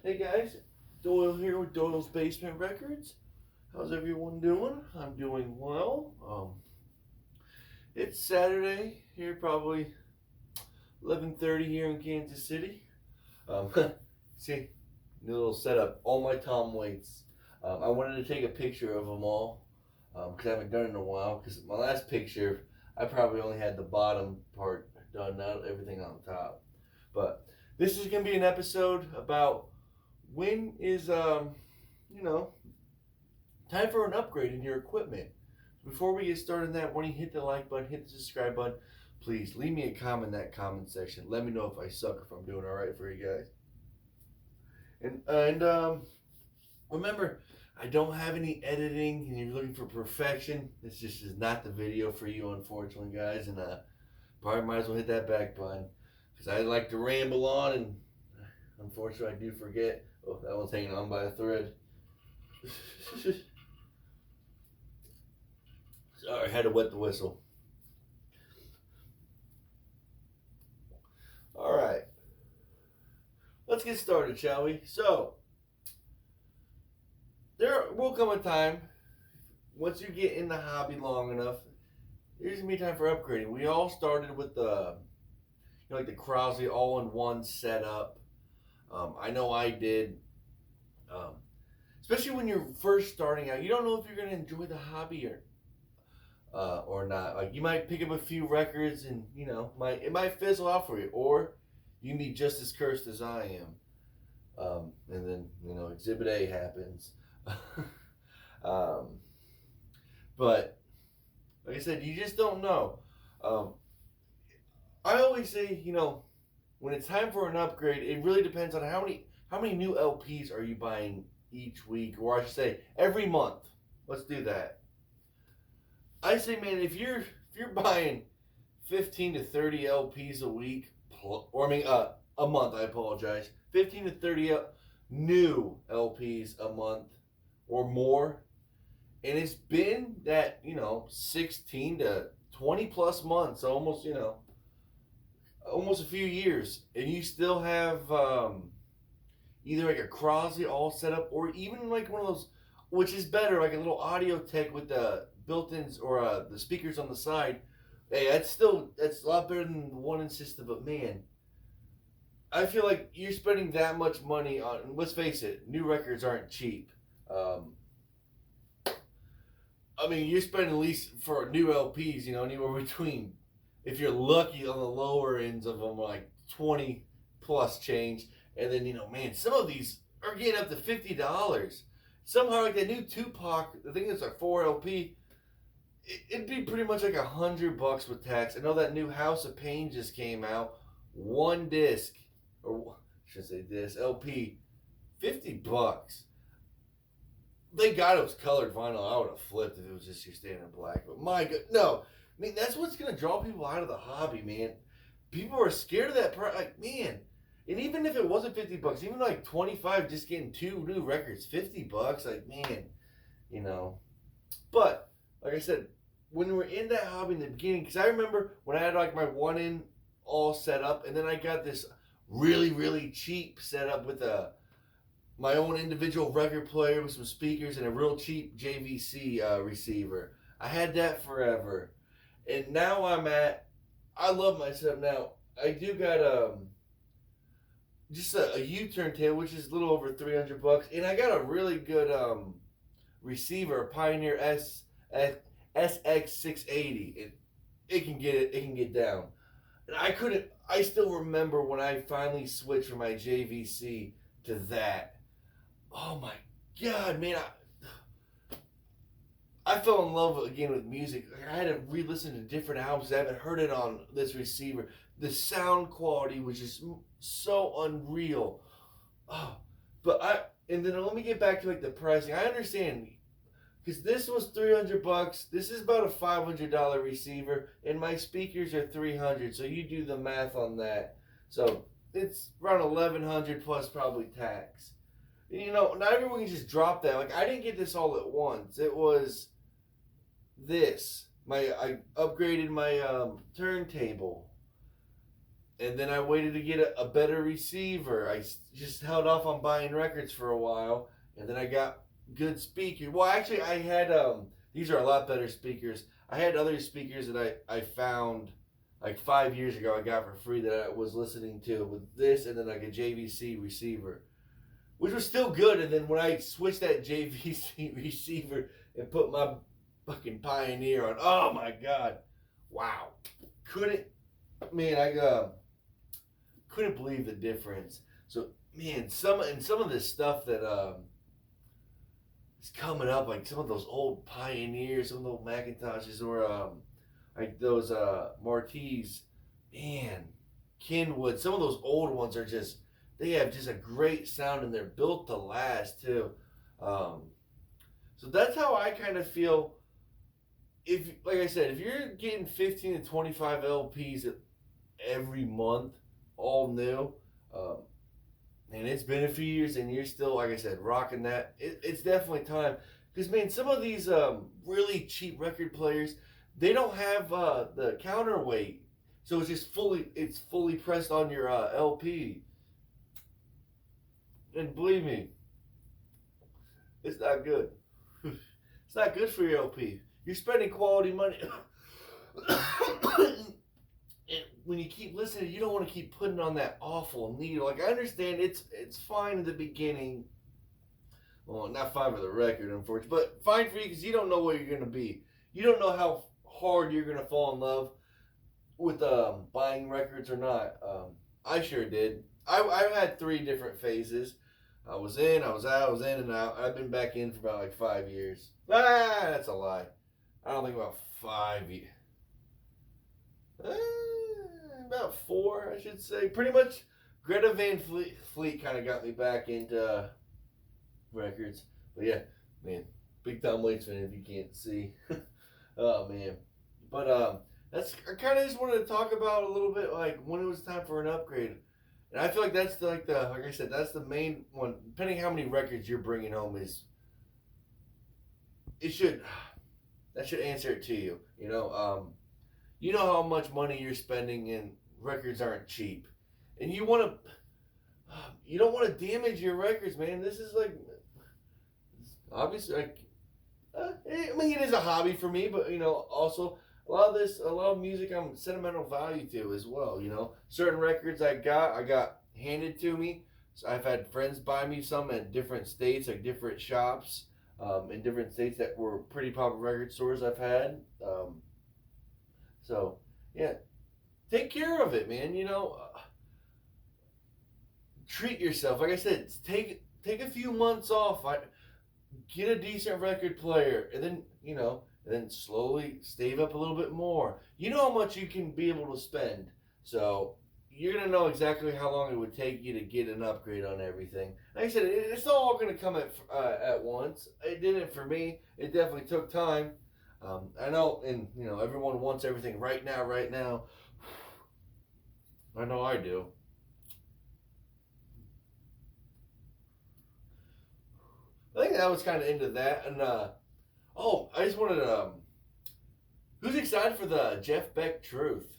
Hey guys, Doyle here with Doyle's Basement Records. How's everyone doing? I'm doing well. It's Saturday here, probably 11:30 here in Kansas City. Um, see, new little setup. All my Tom Waits. I wanted to take a picture of them all because I haven't done it in a while. Because my last picture, I probably only had the bottom part done, not everything on top. But this is gonna be an episode about when is you know time for an upgrade in your equipment. Before we get started in that, when you hit the like button, hit the subscribe button, please leave me a comment in that comment section. Let me know if I suck, if I'm doing all right for you guys. And remember, I don't have any editing, and you're looking for perfection. This just is not the video for you, unfortunately, guys. And probably might as well hit that back button because I like to ramble on, and unfortunately, I do forget. Oh, that one's hanging on by a thread. Sorry, I had to wet the whistle. All right, let's get started, shall we? So, there will come a time once you get in the hobby long enough. There's gonna be time for upgrading. We all started with the, like the Crosley all-in-one setup. I know I did. Um, Especially when you're first starting out, you don't know if you're gonna enjoy the hobby or not. Like you might pick up a few records and it might fizzle out for you, or you can be just as cursed as I am. And then Exhibit A happens. um, but like I said, you just don't know. I always say, when it's time for an upgrade, it really depends on how many new LPs are you buying each week, or I should say every month. Let's do that. I say, man, if you're buying 15 to 30 LPs a week, or I mean a month, I apologize, 15 to 30 new LPs a month or more, and it's been that 16 to 20 plus months, almost almost a few years, and you still have either like a Crosley all set up, or even like one of those, which is better, like a little audio tech with the built-ins or the speakers on the side. Hey, that's a lot better than the one-in system. But man, I feel like you're spending that much money on. Let's face it, new records aren't cheap. I mean, you're spending at least for new LPs, anywhere between, if you're lucky on the lower ends of them, like 20 plus change. And then, man, some of these are getting up to $50. Somehow, like that new Tupac, I think it's a 4 LP, it'd be pretty much like $100 with tax. I know that new House of Pain just came out, one disc, or I should say disc, LP, $50. Thank God it was colored vinyl. I would have flipped if it was just your standard black. But my God, no. I mean, that's what's going to draw people out of the hobby, man. People are scared of that price. Like, man. And even if it wasn't $50, even like 25, just getting 2 new records, $50, like, man, But, like I said, when we're in that hobby in the beginning, because I remember when I had like my one-in all set up, and then I got this really, really cheap setup with my own individual record player with some speakers and a real cheap JVC receiver. I had that forever. And now I love my setup now. I do got just a U-turn table, which is a little over $300, and I got a really good receiver, a Pioneer SX680. It can get down. And I still remember when I finally switched from my JVC to that. Oh my God, man! I fell in love again with music. I had to re-listen to different albums. I haven't heard it on this receiver. The sound quality was just so unreal. Oh, and then let me get back to like the pricing. I understand because this was $300. This is about a $500 receiver, and my speakers are $300. So you do the math on that. So it's around $1,100 plus probably tax. And, not everyone can just drop that. Like, I didn't get this all at once. It was this. I upgraded my turntable. and then I waited to get a better receiver. Just held off on buying records for a while, and then I got good speakers. Well, actually, I had these are a lot better speakers. I had other speakers that I found like 5 years ago. I got for free that I was listening to with this, and then like a JVC receiver, which was still good. And then when I switched that JVC receiver and put my fucking Pioneer on, oh my god, wow, couldn't man, I couldn't believe the difference. So man, some of this stuff that is coming up, like some of those old Pioneers, some of the old Macintoshes, or like those Marquis, man, Kenwood. Some of those old ones are just they have just a great sound and they're built to last too. Um, so that's how I kind of feel. If like I said, if you're getting 15 to 25 LPs every month, all new. Um, and it's been a few years, and you're still, like I said, rocking that. It's definitely time. Because man, some of these really cheap record players, they don't have the counterweight, so it's fully pressed on your LP. And believe me, it's not good. It's not good for your LP. You're spending quality money. And when you keep listening, you don't want to keep putting on that awful needle. Like I understand it's fine in the beginning. Well, not fine for the record, unfortunately, but fine for you because you don't know where you're gonna be. You don't know how hard you're gonna fall in love with buying records or not. I sure did. I've had 3 different phases. I was in, I was out, I was in and out. I've been back in for about like 5 years. That's a lie. I don't think about 5 years. About 4, I should say. Pretty much, Greta Van Fleet kind of got me back into records. But yeah, man, big Tom Waits fan if you can't see. Oh man, but that's I kind of just wanted to talk about a little bit like when it was time for an upgrade, and I feel like that's like I said that's the main one. Depending how many records you're bringing home is it should that should answer it to you. You know how much money you're spending, and records aren't cheap, and you don't want to damage your records, man. This is like obviously like I mean it is a hobby for me, but also a lot of music I'm sentimental value to as well. Certain records I got handed to me. So I've had friends buy me some in different states, like different shops, in different states that were pretty popular record stores I've had. So, yeah, take care of it, man. Treat yourself. Like I said, take a few months off. Get a decent record player, and then slowly save up a little bit more. You know how much you can be able to spend, so you're gonna know exactly how long it would take you to get an upgrade on everything. Like I said, it's not all gonna come at once. It didn't for me. It definitely took time. I know, and everyone wants everything right now, right now. I know I do. I think that was kind of into that, and I just wanted to. Who's excited for the Jeff Beck Truth?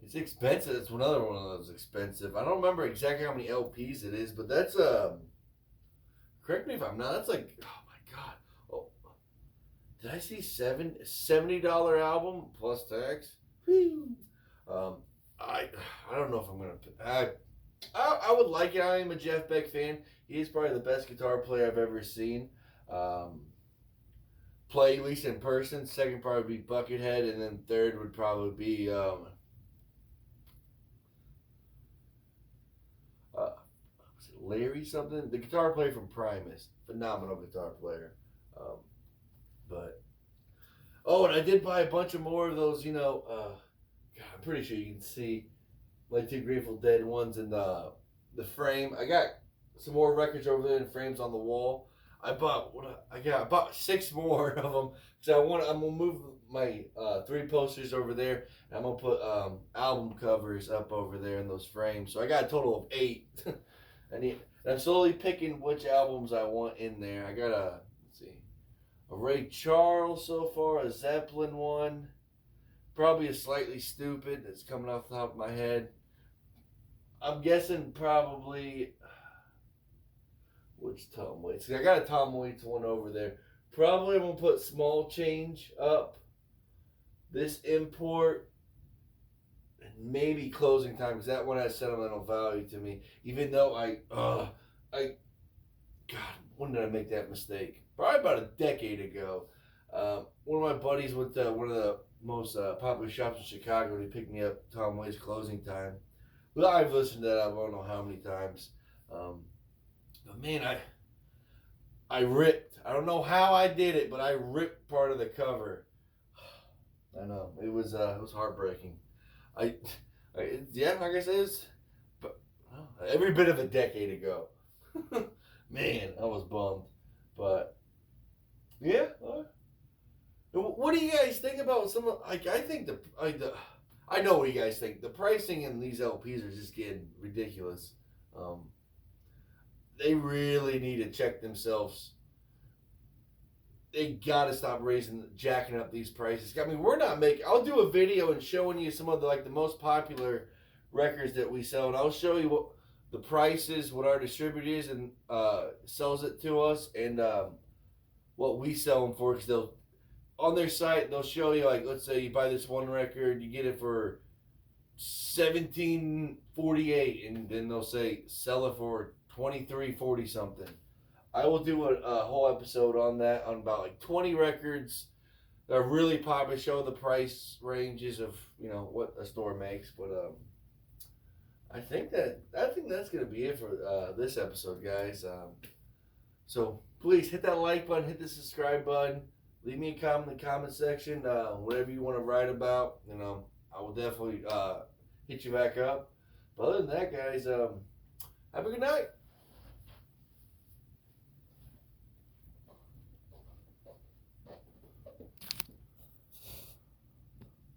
It's expensive. It's another one of those expensive. I don't remember exactly how many LPs it is, but that's correct me if I'm not. That's like oh my god. Oh, did I see $70 album plus tax? Whew. Um, I don't know if I'm gonna. I would like it. I am a Jeff Beck fan. He is probably the best guitar player I've ever seen. Play at least in person. Second probably be Buckethead, and then third would probably be was it Larry something? The guitar player from Primus, phenomenal guitar player. Um, but and I did buy a bunch of more of those. God, I'm pretty sure you can see like 2 Grateful Dead ones in the frame. I got some more records over there in frames on the wall. I bought I bought 6 more of them because I'm gonna move my 3 posters over there. And I'm gonna put album covers up over there in those frames. So I got a total of 8. I'm slowly picking which albums I want in there. I got let's see, a Ray Charles so far, a Zeppelin one, probably a Slightly Stoopid that's coming off the top of my head. I'm guessing probably which Tom Waits. I got a Tom Waits one over there. Probably I'm gonna put small change up. This import and maybe closing time because that one has sentimental value to me. Even though God, when did I make that mistake? Probably about a decade ago. One of my buddies went to one of the most popular shops in Chicago. And he picked me up Tom Waits closing time. Well, I've listened to that I don't know how many times. Um, but man, I ripped. I don't know how I did it, but I ripped part of the cover. I know it was heartbreaking. I, yeah, like I said, but every bit of a decade ago. Man, I was bummed, but yeah. What do you guys think about some? Like, I think I know what you guys think. The pricing in these LPs are just getting ridiculous. Um, they really need to check themselves. They gotta stop jacking up these prices. I mean, we're not making. I'll do a video and showing you some of the most popular records that we sell, and I'll show you what the price is, what our distributor is, and sells it to us, and what we sell them for. Because they'll on their site they'll show you like, let's say you buy this one record, you get it for 1748, and then they'll say sell it for 2340 something. I will do a whole episode on that on about like 20 records that are really popular, show the price ranges of what a store makes. But I think that's gonna be it for this episode, guys. So please hit that like button, hit the subscribe button, leave me a comment in the comment section, whatever you want to write about. I will definitely hit you back up. But other than that, guys, have a good night.